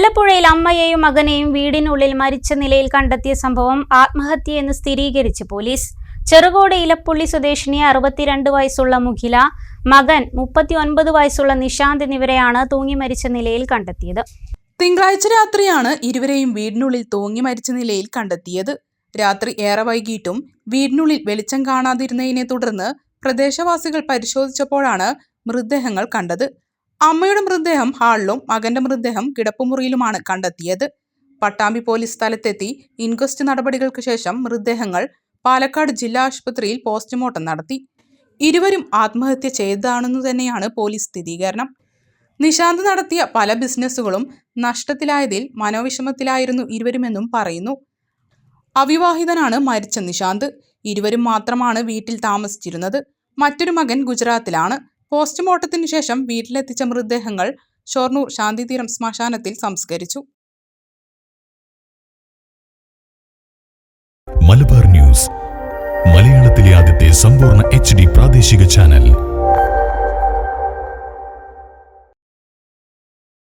വല്ലപ്പുഴയിൽ അമ്മയെയും മകനെയും വീടിനുള്ളിൽ മരിച്ച നിലയിൽ കണ്ടെത്തിയ സംഭവം ആത്മഹത്യയെന്ന് സ്ഥിരീകരിച്ച് പോലീസ്. ചെറുകോട് ഇലപ്പുള്ളി സ്വദേശിനി 62 വയസ്സുള്ള മുഖില, മകൻ 39 വയസ്സുള്ള നിശാന്ത് എന്നിവരെയാണ് തൂങ്ങി മരിച്ച നിലയിൽ കണ്ടെത്തിയത്. തിങ്കളാഴ്ച രാത്രിയാണ് ഇരുവരെയും വീടിനുള്ളിൽ തൂങ്ങി മരിച്ച നിലയിൽ കണ്ടെത്തിയത്. രാത്രി ഏറെ വൈകിട്ടും വീടിനുള്ളിൽ വെളിച്ചം കാണാതിരുന്നതിനെ തുടർന്ന് പ്രദേശവാസികൾ പരിശോധിച്ചപ്പോഴാണ് മൃതദേഹങ്ങൾ കണ്ടത്. അമ്മയുടെ മൃതദേഹം ഹാളിലും മകന്റെ മൃതദേഹം കിടപ്പുമുറിയിലുമാണ് കണ്ടെത്തിയത്. പട്ടാമ്പി പോലീസ് സ്ഥലത്തെത്തി ഇൻക്വസ്റ്റ് നടപടികൾക്ക് ശേഷം മൃതദേഹങ്ങൾ പാലക്കാട് ജില്ലാ ആശുപത്രിയിൽ പോസ്റ്റ്മോർട്ടം നടത്തി. ഇരുവരും ആത്മഹത്യ ചെയ്തതാണെന്നു തന്നെയാണ് പോലീസ് സ്ഥിരീകരണം. നിശാന്ത് നടത്തിയ പല ബിസിനസ്സുകളും നഷ്ടത്തിലായതിൽ മനോവിഷമത്തിലായിരുന്നു ഇരുവരുമെന്നും പറയുന്നു. അവിവാഹിതനാണ് മരിച്ച നിശാന്ത്. ഇരുവരും മാത്രമാണ് വീട്ടിൽ താമസിച്ചിരുന്നത്. മറ്റൊരു മകൻ ഗുജറാത്തിലാണ്. പോസ്റ്റ്മോർട്ടത്തിനു ശേഷം വീട്ടിലെത്തിച്ച മൃതദേഹങ്ങൾ ഷൊർണൂർ ശാന്തിതീരം ശ്മശാനത്തിൽ സംസ്കരിച്ചു. മലബാർ ന്യൂസ്, മലയാളത്തിലെ ആദ്യത്തെ സമ്പൂർണ്ണ HD പ്രാദേശിക ചാനൽ.